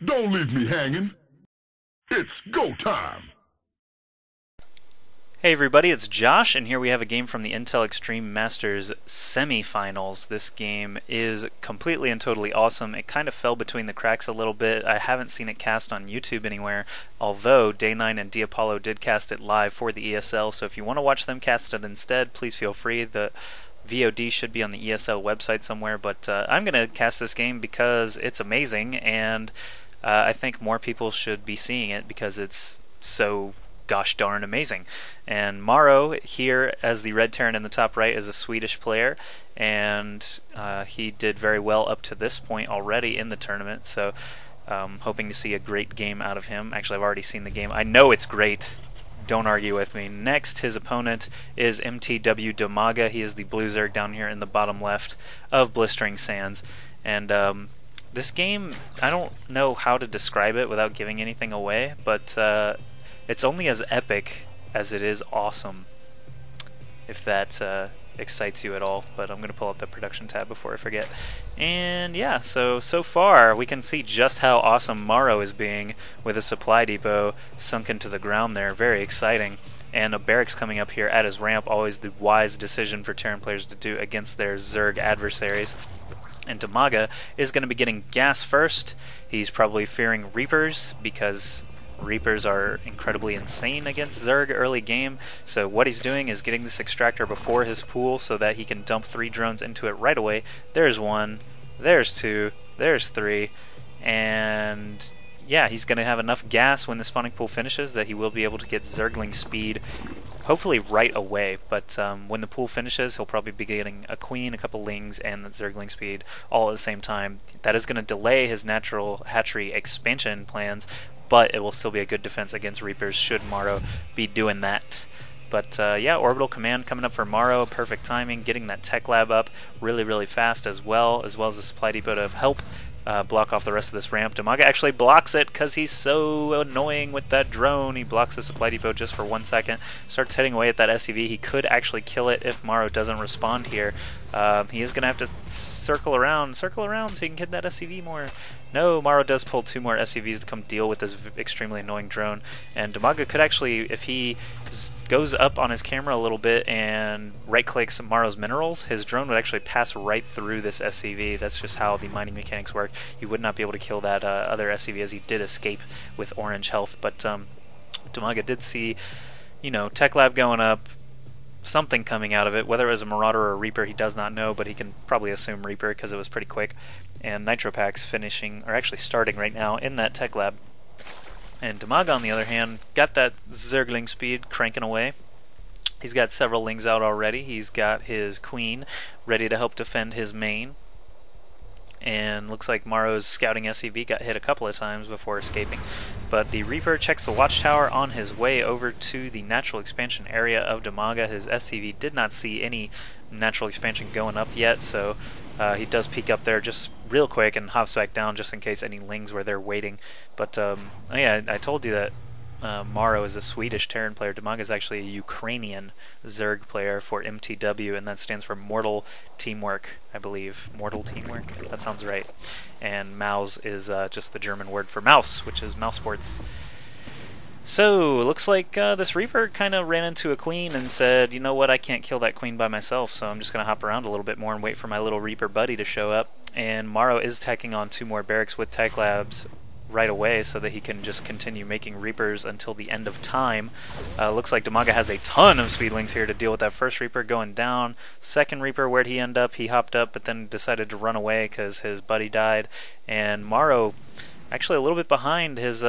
Don't leave me hanging. It's go time. Hey everybody, it's Josh, and here we have a game from the Intel Extreme Masters semifinals. This game is completely and totally awesome. It kind of fell between the cracks a little bit. I haven't seen it cast on YouTube anywhere, although Day9 and Diapollo did cast it live for the ESL, so if you want to watch them cast it instead, please feel free. The VOD should be on the ESL website somewhere, but I'm going to cast this game because it's amazing, and I think more people should be seeing it because it's so gosh darn amazing. And MorroW here as the red Terran in the top right is a Swedish player, and he did very well up to this point already in the tournament, so hoping to see a great game out of him. Actually, I've already seen the game. I know it's great. Don't argue with me. Next, his opponent is MTW DIMAGA. He is the blue Zerg down here in the bottom left of Blistering Sands. And this game, I don't know how to describe it without giving anything away, but it's only as epic as it is awesome, if that excites you at all. But I'm going to pull up the production tab before I forget. And yeah, so far we can see just how awesome MorroW is being with a supply depot sunk into the ground there. Very exciting. And a barracks coming up here at his ramp, always the wise decision for Terran players to do against their Zerg adversaries. And DIMAGA is going to be getting gas first. He's probably fearing Reapers because Reapers are incredibly insane against Zerg early game, so what he's doing is getting this extractor before his pool so that he can dump 3 drones into it right away. There's 1, there's 2, there's 3, and yeah, he's going to have enough gas when the spawning pool finishes that he will be able to get Zergling speed hopefully right away, but when the pool finishes he'll probably be getting a queen, a couple lings, and the Zergling speed all at the same time. That is going to delay his natural hatchery expansion plans, but it will still be a good defense against Reapers should MorroW be doing that. But yeah, orbital command coming up for MorroW, perfect timing, getting that tech lab up really fast as well as the supply depot to help block off the rest of this ramp. DIMAGA actually blocks it because he's so annoying with that drone. He blocks the supply depot just for 1 second, starts heading away at that SCV. He could actually kill it if MorroW doesn't respond here. He is going to have to circle around so he can get that SCV more. No, MorroW does pull 2 more SCVs to come deal with this extremely annoying drone, and DIMAGA could actually, if he goes up on his camera a little bit and right-clicks MorroW's minerals, his drone would actually pass right through this SCV. That's just how the mining mechanics work. You would not be able to kill that other SCV, as he did escape with orange health, but DIMAGA did see, you know, tech lab going up, something coming out of it. Whether it was a Marauder or a Reaper, he does not know, but he can probably assume Reaper because it was pretty quick. And Nitro Packs finishing, or actually starting right now in that tech lab. And DIMAGA, on the other hand, got that Zergling speed cranking away. He's got several lings out already. He's got his queen ready to help defend his main. And looks like MorroW's scouting SCV got hit a couple of times before escaping. But the Reaper checks the watchtower on his way over to the natural expansion area of DIMAGA. His SCV did not see any natural expansion going up yet, so he does peek up there just real quick and hops back down just in case any lings were there waiting. But yeah, I told you that MorroW is a Swedish Terran player. DIMAGA is actually a Ukrainian Zerg player for MTW, and that stands for Mortal Teamwork, I believe. Mortal Teamwork? That sounds right. And Maus is just the German word for mouse, which is mouse sports. So, looks like this Reaper kind of ran into a queen and said, you know what, I can't kill that queen by myself, so I'm just going to hop around a little bit more and wait for my little Reaper buddy to show up. And MorroW is tacking on 2 more barracks with tech labs right away so that he can just continue making Reapers until the end of time. Looks like DIMAGA has a ton of speedlings here to deal with that first Reaper going down. Second Reaper, where'd he end up? He hopped up but then decided to run away because his buddy died. And MorroW actually a little bit behind his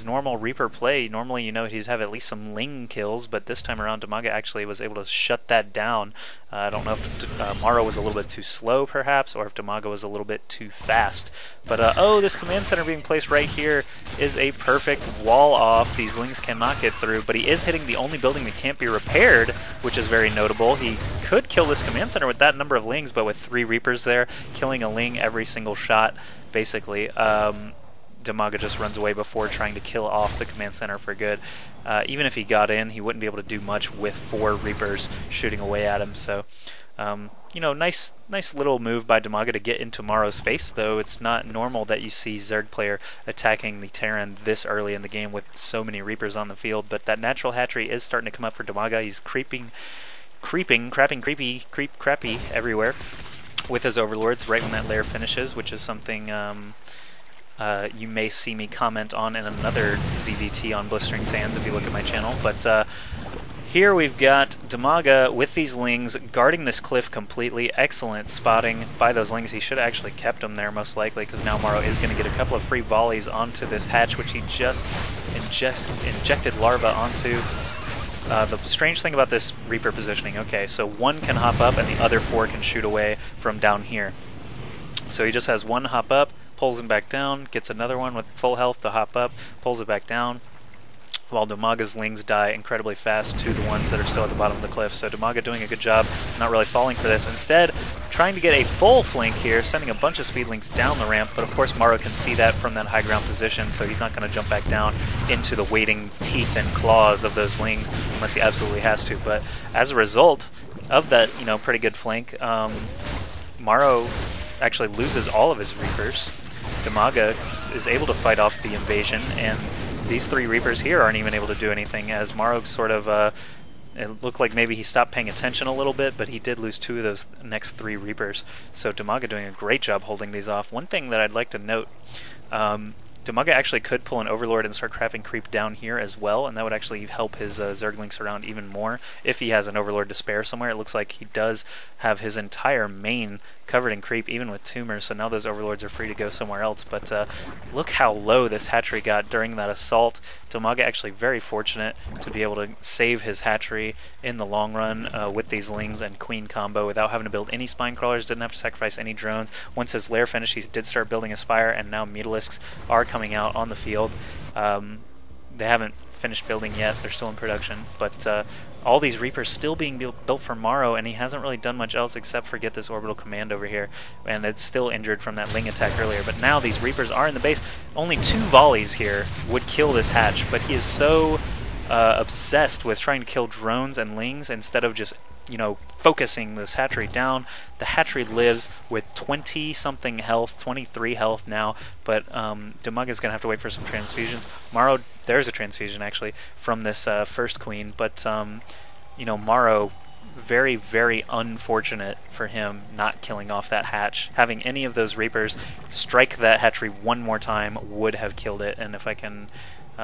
normal Reaper play. Normally, you know, he'd have at least some ling kills, but this time around DIMAGA actually was able to shut that down. I don't know if MorroW was a little bit too slow, perhaps, or if DIMAGA was a little bit too fast. But, oh, this command center being placed right here is a perfect wall off. These lings cannot get through, but he is hitting the only building that can't be repaired, which is very notable. He could kill this command center with that number of lings, but with 3 Reapers there, killing a ling every single shot, basically. DIMAGA just runs away before trying to kill off the command center for good. Even if he got in, he wouldn't be able to do much with 4 Reapers shooting away at him. So, you know, nice little move by DIMAGA to get into MorroW's face, though. It's not normal that you see Zerg player attacking the Terran this early in the game with so many Reapers on the field, but that natural hatchery is starting to come up for DIMAGA. He's creeping, crappy everywhere with his overlords right when that lair finishes, which is something you may see me comment on in another ZVT on Blistering Sands if you look at my channel. But here we've got DIMAGA with these lings guarding this cliff completely. Excellent spotting by those lings. He should have actually kept them there most likely, because now MorroW is going to get a couple of free volleys onto this hatch, which he just injected larva onto. The strange thing about this Reaper positioning, okay, so 1 can hop up and the other 4 can shoot away from down here. So he just has 1 hop up, pulls him back down, gets another one with full health to hop up, pulls it back down, while DIMAGA's lings die incredibly fast to the ones that are still at the bottom of the cliff. So DIMAGA doing a good job, not really falling for this. Instead, trying to get a full flank here, sending a bunch of speedlings down the ramp, but of course MorroW can see that from that high ground position, so he's not going to jump back down into the waiting teeth and claws of those lings unless he absolutely has to. But as a result of that, you know, pretty good flank, MorroW actually loses all of his Reapers. DIMAGA is able to fight off the invasion, and these 3 Reapers here aren't even able to do anything, as MorroW sort of, it looked like maybe he stopped paying attention a little bit, but he did lose 2 of those next 3 Reapers. So DIMAGA doing a great job holding these off. One thing that I'd like to note, DIMAGA actually could pull an Overlord and start crapping creep down here as well, and that would actually help his Zergling surround even more if he has an Overlord to spare somewhere. It looks like he does have his entire main covered in creep, even with tumors, so now those Overlords are free to go somewhere else. But look how low this hatchery got during that assault. DIMAGA actually very fortunate to be able to save his hatchery in the long run with these lings and queen combo without having to build any spine crawlers, didn't have to sacrifice any drones. Once his lair finished, he did start building a spire, and now Mutalisks are coming out on the field. They haven't finished building yet, they're still in production, but all these Reapers still being built for MorroW, and he hasn't really done much else except for get this orbital command over here, and it's still injured from that ling attack earlier. But now these Reapers are in the base. Only 2 volleys here would kill this hatch, but he is so obsessed with trying to kill drones and lings instead of just, you know, focusing this hatchery down. The hatchery lives with 20-something health, 23 health now, but DIMAGA's going to have to wait for some transfusions. MorroW, there's a transfusion actually from this first queen, but you know, MorroW, very, very unfortunate for him not killing off that hatch. Having any of those Reapers strike that hatchery one more time would have killed it, and if I can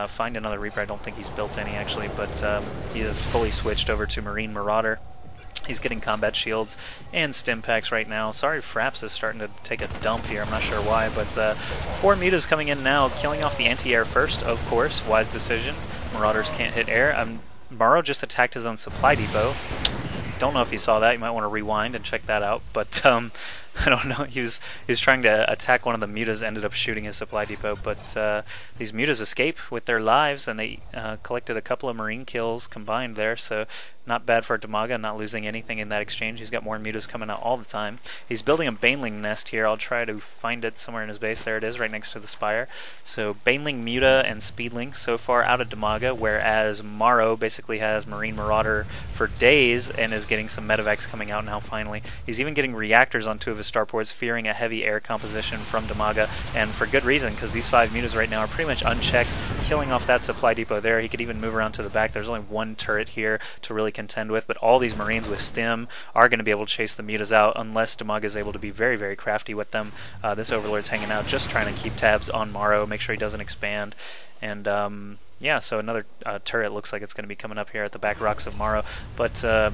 find another Reaper, I don't think he's built any actually, but he is fully switched over to Marine Marauder. He's getting combat shields and stim packs right now. Sorry, Fraps is starting to take a dump here. I'm not sure why, but 4 mutas coming in now, killing off the anti-air first, of course. Wise decision. Marauders can't hit air. MorroW just attacked his own supply depot. Don't know if you saw that. You might want to rewind and check that out, but I don't know. He was trying to attack one of the mutas, ended up shooting his supply depot, but these mutas escape with their lives, and they collected a couple of marine kills combined there, so not bad for DIMAGA, not losing anything in that exchange. He's got more mutas coming out all the time. He's building a Baneling nest here. I'll try to find it somewhere in his base. There it is, right next to the spire. So Baneling, Muta, and Speedling so far out of DIMAGA, whereas MorroW basically has Marine Marauder for days and is getting some medevacs coming out now finally. He's even getting reactors on 2 of his starports, fearing a heavy air composition from DIMAGA, and for good reason, because these 5 mutas right now are pretty much unchecked, killing off that supply depot there. He could even move around to the back. There's only 1 turret here to really contend with, but all these Marines with stim are going to be able to chase the mutas out unless DIMAGA is able to be very, very crafty with them. This Overlord's hanging out, just trying to keep tabs on MorroW, make sure he doesn't expand, and yeah, so another turret looks like it's going to be coming up here at the back rocks of MorroW, but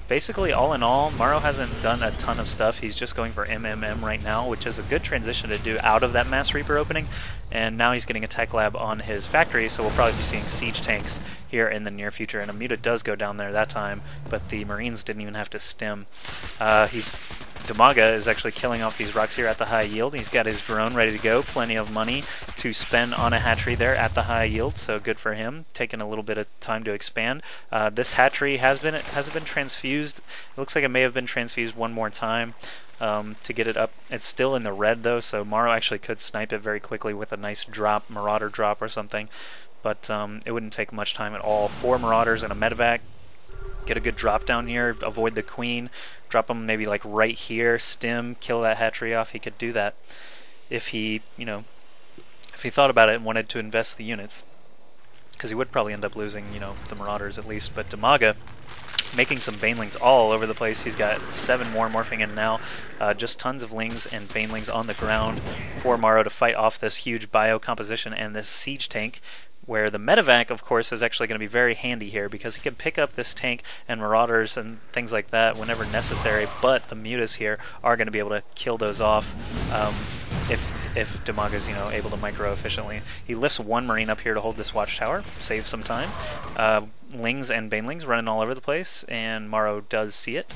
basically, all in all, MorroW hasn't done a ton of stuff. He's just going for MMM right now, which is a good transition to do out of that Mass Reaper opening. And now he's getting a tech lab on his factory, so we'll probably be seeing siege tanks here in the near future. And a muta does go down there that time, but the Marines didn't even have to stim. He's DIMAGA is actually killing off these rocks here at the high yield. He's got his drone ready to go. Plenty of money to spend on a hatchery there at the high yield, so good for him. Taking a little bit of time to expand. This hatchery has it been transfused? It looks like it may have been transfused one more time to get it up. It's still in the red though, so MorroW actually could snipe it very quickly with a nice drop, Marauder drop or something. But it wouldn't take much time at all. 4 Marauders and a medevac. Get a good drop down here, avoid the queen, drop him maybe like right here, stim, kill that hatchery off. He could do that if he, if he thought about it and wanted to invest the units, because he would probably end up losing, the Marauders at least. But DIMAGA making some Banelings all over the place. He's got 7 more morphing in now. Just tons of Lings and Banelings on the ground for MorroW to fight off this huge bio composition and this siege tank, where the medevac, of course, is actually going to be very handy here because he can pick up this tank and Marauders and things like that whenever necessary, but the Mutas here are going to be able to kill those off if DIMAGA's, able to micro efficiently. He lifts 1 Marine up here to hold this watchtower, save some time. Lings and Banelings running all over the place, and MorroW does see it.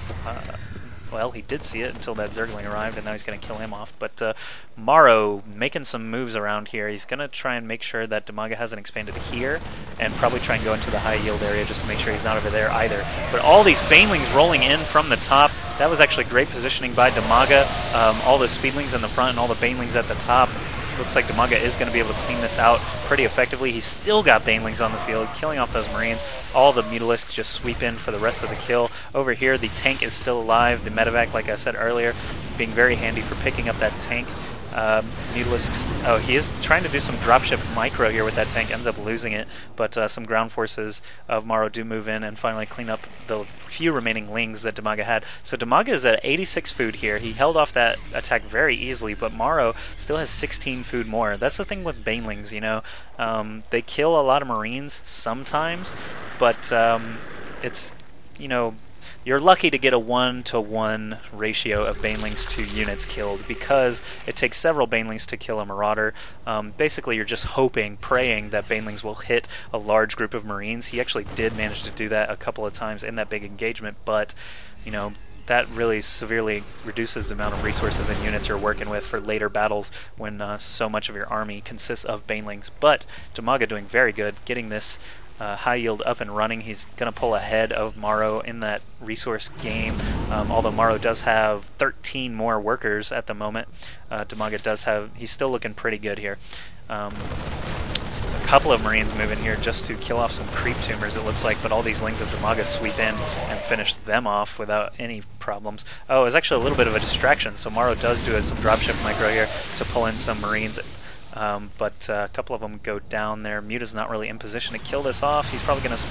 Well, he did see it until that Zergling arrived, and now he's going to kill him off. But MorroW making some moves around here. He's going to try and make sure that DIMAGA hasn't expanded here, and probably try and go into the high yield area just to make sure he's not over there either. But all these Banelings rolling in from the top, that was actually great positioning by DIMAGA. All the Speedlings in the front and all the Banelings at the top. Looks like DIMAGA is going to be able to clean this out pretty effectively. He's still got Banelings on the field, killing off those Marines. All the Mutalisks just sweep in for the rest of the kill. Over here, the tank is still alive. The medevac, like I said earlier, being very handy for picking up that tank. Mutalisks, oh, he is trying to do some dropship micro here with that tank, ends up losing it, but some ground forces of MorroW do move in and finally clean up the few remaining Lings that DIMAGA had. So DIMAGA is at 86 food here. He held off that attack very easily, but MorroW still has 16 food more. That's the thing with Banelings, they kill a lot of Marines sometimes, but it's, you're lucky to get a 1-to-1 ratio of Banelings to units killed, because it takes several Banelings to kill a Marauder. Basically, you're just hoping, praying that Banelings will hit a large group of Marines. He actually did manage to do that a couple of times in that big engagement, but, that really severely reduces the amount of resources and units you're working with for later battles when so much of your army consists of Banelings. But DIMAGA doing very good, getting this high yield up and running. He's going to pull ahead of MorroW in that resource game, although MorroW does have 13 more workers at the moment. DIMAGA does have, he's still looking pretty good here. So a couple of Marines move in here just to kill off some creep tumors, it looks like, but all these Lings of DIMAGA sweep in and finish them off without any problems. Oh, it was actually a little bit of a distraction, so MorroW does do some dropship micro here to pull in some Marines. But a couple of them go down there. Muta's not really in position to kill this off. He's probably going to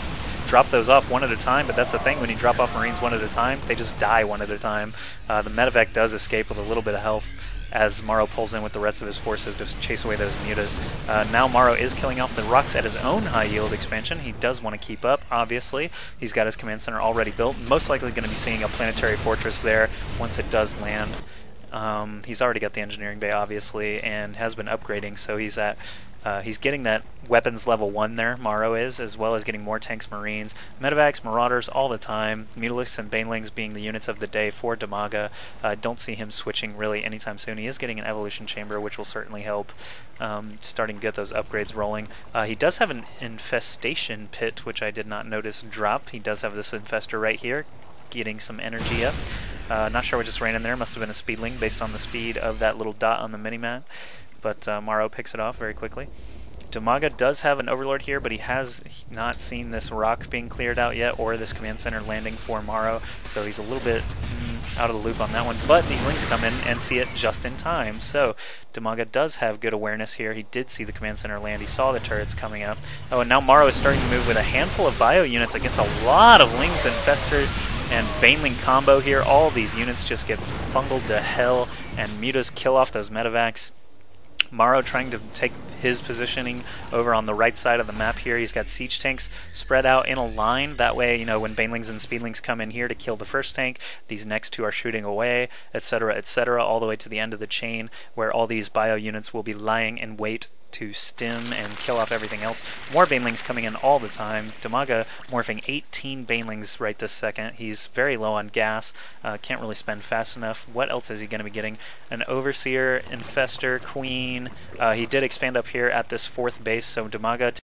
drop those off one at a time, but that's the thing, when you drop off Marines one at a time, they just die one at a time. The medevac does escape with a little bit of health as MorroW pulls in with the rest of his forces to chase away those Mutas. Now MorroW is killing off the rocks at his own high yield expansion. He does want to keep up, obviously. He's got his command center already built. Most likely going to be seeing a planetary fortress there once it does land. He's already got the engineering bay, obviously, and has been upgrading, so he's at he's getting that weapons level 1 there, MorroW is, as well as getting more tanks, Marines, medevacs, Marauders all the time, Mutalisks and Banelings being the units of the day for DIMAGA. Don't see him switching really anytime soon. He is getting an evolution chamber, which will certainly help starting to get those upgrades rolling. He does have an infestation pit, which I did not notice drop. He does have this infestor right here, getting some energy up. Not sure what just ran in there. Must have been a speedling based on the speed of that little dot on the minimap. But MorroW picks it off very quickly. DIMAGA does have an Overlord here, but he has not seen this rock being cleared out yet, or this command center landing for MorroW, so he's a little bit out of the loop on that one. But these Lings come in and see it just in time, so DIMAGA does have good awareness here. He did see the command center land. He saw the turrets coming up. Oh, and now MorroW is starting to move with a handful of bio units against a lot of Lings infested and Baneling combo here. All these units just get fungled to hell, and Mutas kill off those medevacs. MorroW trying to take his positioning over on the right side of the map here. He's got siege tanks spread out in a line. That way, when Banelings and Speedlings come in here to kill the first tank, these next two are shooting away, etc., etc., all the way to the end of the chain, where all these bio units will be lying in wait to stim and kill off everything else. More Banelings coming in all the time. DIMAGA morphing 18 Banelings right this second. He's very low on gas, can't really spend fast enough. What else is he going to be getting? An Overseer, Infestor, Queen. He did expand up here at this 4th base, so DIMAGA